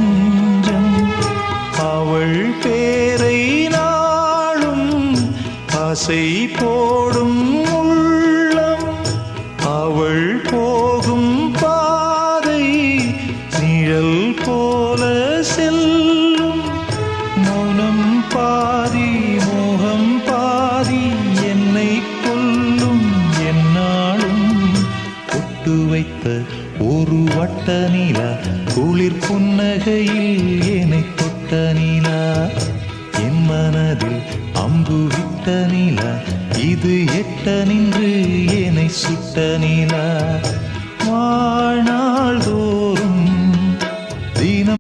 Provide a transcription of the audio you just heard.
நெஞ்சம் அவள் பேரை நாளும் ஆசை போடும் உள்ளம் அவள் போகும் பாதை நிழல் போல செல்லும் மௌனம் பாதி மோகம் பாதி என்னை கொல்லும் என்னாலும் ஒட்டு வைத்த ஒரு வட்ட நிலா குளிர் புன்னகையில் என்னை தொட்ட நிலா என் மனதில் அம்பு விட்ட நிலா இது எட்ட நின்று என்னை சுட்ட நிலா